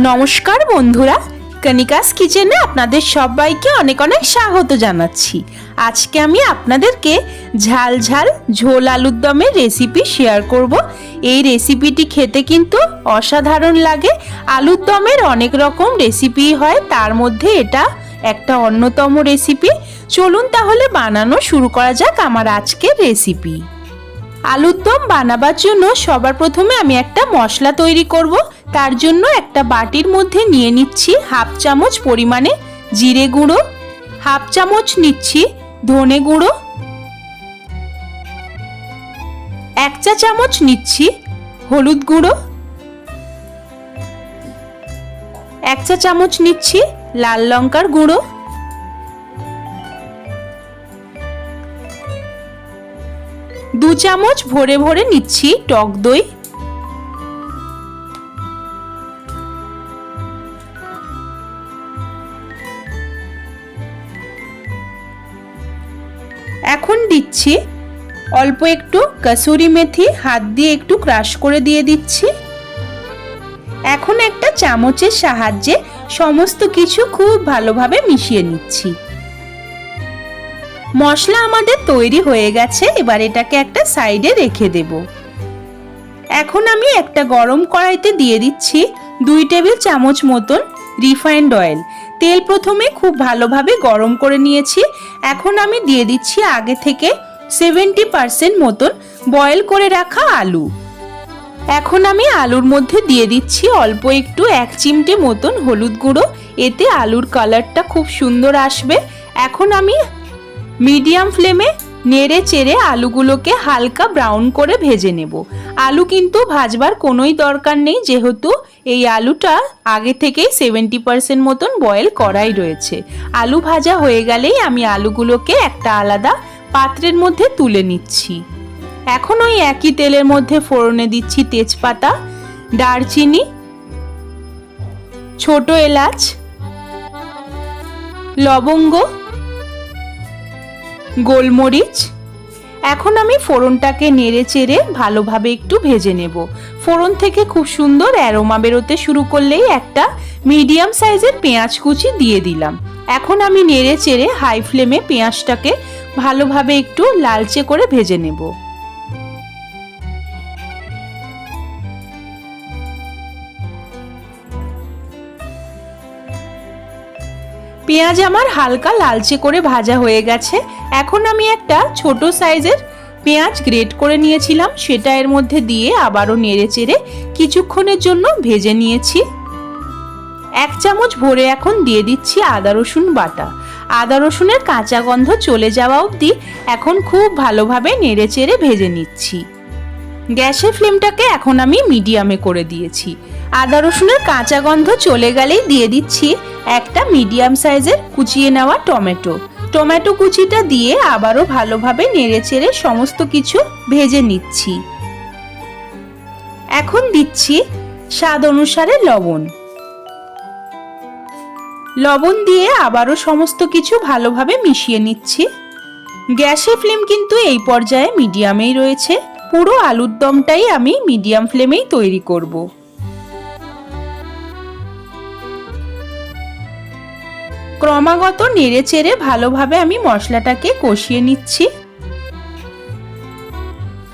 নমস্কার বন্ধুরা, কণিকাস কিচেনে আপনাদের সবাইকে অনেক অনেক স্বাগত জানাচ্ছি। আজকে আমি আপনাদেরকে ঝাল ঝাল ঝোল আলুর দমের রেসিপি শেয়ার করব। এই রেসিপিটি খেতে কিন্তু অসাধারণ লাগে। আলুর দমের অনেক রকম রেসিপি হয়, তার মধ্যে এটা একটা অন্যতম রেসিপি। চলুন তাহলে বানানো শুরু করা যাক আমার আজকের রেসিপি। আলুর দম বানাবার জন্য সবার প্রথমে আমি একটা মশলা তৈরি করব। তার জন্য একটা বাটির মধ্যে নিয়ে নিচ্ছি হাফ চামচ পরিমাণে জিরে গুঁড়ো, হাফ চামচ নিচ্ছি ধনে গুঁড়ো, 1 চা চামচ নিচ্ছি হলুদ গুঁড়ো, 1 চা চামচ নিচ্ছি লাল লঙ্কার গুঁড়ো, 2 চামচ ভরে ভরে নিচ্ছি টক দই, এখন দিচ্ছি অল্প একটু কসুরি মেথি, হাত দিয়ে একটু ক্রাশ করে দিয়ে দিচ্ছি। এখন একটা চামচের সাহায্যে সমস্ত কিছু খুব ভালোভাবে মিশিয়ে নিচ্ছি। মশলা আমাদের তৈরি হয়ে গেছে, এবার এটাকে একটা সাইডে রেখে দেব। এখন আমি একটা গরম কড়াইতে দিয়ে দিচ্ছি 2 টেবিল চামচ মতন রিফাইন্ড অয়েল। তেল প্রথমে খুব ভালোভাবে গরম করে নিয়েছি। এখন আমি দিয়ে দিচ্ছি আগে থেকে 70% মতন বয়েল করে রাখা আলু। এখন আমি আলুর মধ্যে দিয়ে দিচ্ছি অল্প একটু 1 চিমটে মতন হলুদ গুঁড়ো, এতে আলুর কালারটা খুব সুন্দর আসবে। এখন আমি মিডিয়াম ফ্লেমে নেড়ে চেড়ে আলুগুলোকে হালকা ব্রাউন করে ভেজে নেব। আলু কিন্তু ভাজবার কোনোই দরকার নেই, যেহেতু এই আলুটা আগে থেকেই 70% মতন বয়েল করাই রয়েছে। আলু ভাজা হয়ে গেলেই আমি আলুগুলোকে একটা আলাদা পাত্রের মধ্যে তুলে নিচ্ছি। এখন ওই একই তেলের মধ্যে ফোড়নে দিচ্ছি তেজপাতা, দারচিনি, ছোট এলাচ, লবঙ্গ, গোলমরিচ। এখন আমি ফোড়নটাকে নেড়ে চেড়ে ভালোভাবে একটু ভেজে নেব। ফোড়ন থেকে খুব সুন্দর অ্যারোমা বেরোতে শুরু করলেই একটা মিডিয়াম সাইজের পেঁয়াজ কুচি দিয়ে দিলাম। এখন আমি নেড়ে চেড়ে হাই ফ্লেমে পেঁয়াজটাকে ভালোভাবে একটু লালচে করে ভেজে নেব। পেঁয়াজ আমার হালকা লালচে করে ভাজা হয়ে গেছে। এখন আমি একটা ছোট সাইজের পেঁয়াজ গ্রেট করে নিয়েছিলাম, সেটা এর মধ্যে দিয়ে আবারও নেড়ে চেড়ে কিছুক্ষণের জন্য ভেজে নিয়েছি। 1 চামচ ভরে এখন দিয়ে দিচ্ছি আদা রসুন বাটা। আদা রসুনের কাঁচা গন্ধ চলে যাওয়া অবধি এখন খুব ভালোভাবে নেড়ে চেড়ে ভেজে নিচ্ছি। গ্যাসের ফ্লেমটাকে এখন আমি মিডিয়ামে করে দিয়েছি। আদা রসুনের কাঁচা গন্ধ চলে গেলেই দিয়ে দিচ্ছি একটা মিডিয়াম সাইজের কুচিয়ে নেওয়া টমেটো। টমেটো কুচিটা দিয়ে আবারও ভালোভাবে নেড়ে চেড়ে সমস্ত কিছু ভেজে নিচ্ছি। এখন দিচ্ছি স্বাদ অনুসারে লবণ। লবণ দিয়ে আবারও সমস্ত কিছু ভালোভাবে মিশিয়ে নিচ্ছি। গ্যাসের ফ্লেম কিন্তু এই পর্যায়ে মিডিয়ামেই রয়েছে। পুরো আলুর দমটাই আমি মিডিয়াম ফ্লেমেই তৈরি করব। ক্রমাগত নেড়ে চেড়ে ভালোভাবে আমি মশলাটাকে কষিয়ে নিচ্ছি।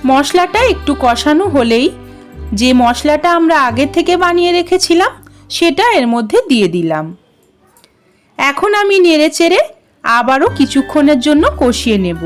মশলাটা একটু কষানো হলেই যে মশলাটা আমরা আগে থেকে বানিয়ে রেখেছিলাম সেটা এর মধ্যে দিয়ে দিলাম। এখন আমি নেড়ে চেড়ে আবারও কিছুক্ষণের জন্য কষিয়ে নেব।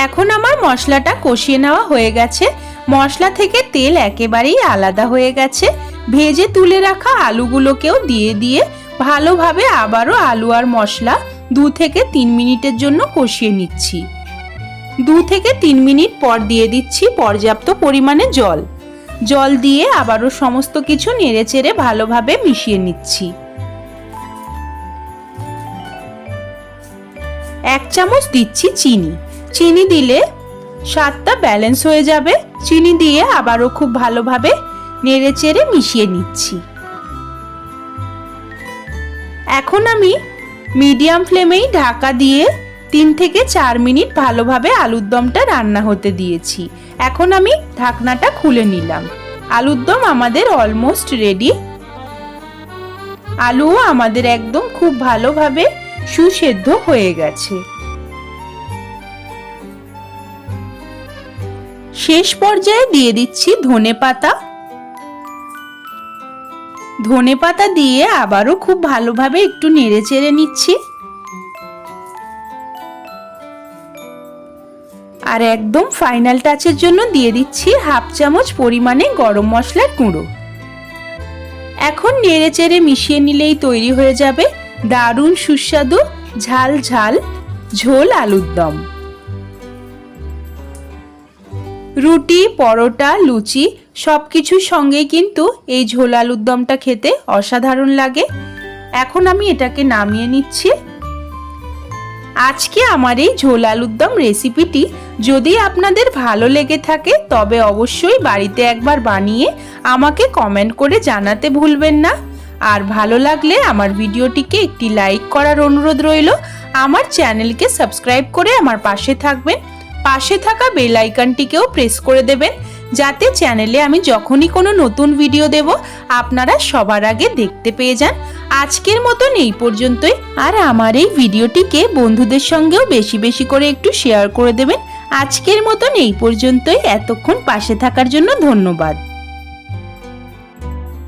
এখন আমার মশলাটা কষিয়ে নেওয়া হয়ে গেছে। মশলা থেকে তেল একেবারেই আলাদা হয়ে গেছে। ভেজে তুলে রাখা আলুগুলোকেও দিয়ে দিয়ে ভালোভাবে আবারও আলু আর মশলা 2 থেকে 3 মিনিটের জন্য কষিয়ে নিচ্ছি। 2 থেকে 3 মিনিট পর দিয়ে দিচ্ছি পর্যাপ্ত পরিমাণে জল। জল দিয়ে আবারও সমস্ত কিছু নেড়ে চেড়ে ভালোভাবে মিশিয়ে নিচ্ছি। 1 চামচ দিচ্ছি চিনি। চিনি দিলে স্বাদটা ব্যালেন্স হয়ে যাবে। চিনি দিয়ে আবারও খুব ভালোভাবে নেড়েচেড়ে মিশিয়ে নিচ্ছি। এখন আমি মিডিয়াম ফ্লেমেই ঢাকা দিয়ে 3 থেকে 4 মিনিট ভালোভাবে আলুর দমটা রান্না হতে দিয়েছি। এখন আমি ঢাকনাটা খুলে নিলাম। আলুর দম আমাদের অলমোস্ট রেডি। আলুও আমাদের একদম খুব ভালোভাবে সুসেদ্ধ হয়ে গেছে। শেষ পর্যায়ে দিয়ে দিচ্ছি ধনেপাতা। ধনেপাতা দিয়ে আবারও খুব ভালোভাবে একটু নেড়েচেড়ে নিচ্ছি। আর একদম ফাইনাল টাচের জন্য দিয়ে দিচ্ছি 1/2 চামচ পরিমাণে গরম মশলার গুঁড়ো। এখন নেড়েচেড়ে মিশিয়ে নিলেই তৈরি হয়ে যাবে দারুণ সুস্বাদু ঝাল ঝাল ঝোল আলুর দম। রুটি, পরোটা, লুচি সবকিছুর সঙ্গেই কিন্তু এই ঝোল আলুর দমটা খেতে অসাধারণ লাগে। এখন আমি এটাকে নামিয়ে নিচ্ছি। আজকে আমার এই ঝোল আলুর দম রেসিপিটি যদি আপনাদের ভালো লেগে থাকে তবে অবশ্যই বাড়িতে একবার বানিয়ে আমাকে কমেন্ট করে জানাতে ভুলবেন না। আর ভালো লাগলে আমার ভিডিওটিকে একটি লাইক করার অনুরোধ রইল। আমার চ্যানেলকে সাবস্ক্রাইব করে আমার পাশে থাকবেন। পাশে থাকা বেল আইকনটিকেও প্রেস করে দেবেন যাতে চ্যানেলে আমি যখনই কোনো নতুন ভিডিও দেব আপনারা সবার আগে দেখতে পেয়ে যান। আজকের মতন এই পর্যন্তই। আর আমার এই ভিডিওটিকে বন্ধুদের সঙ্গেও বেশি বেশি করে একটু শেয়ার করে দেবেন। আজকের মতন এই পর্যন্তই। এতক্ষণ পাশে থাকার জন্য ধন্যবাদ।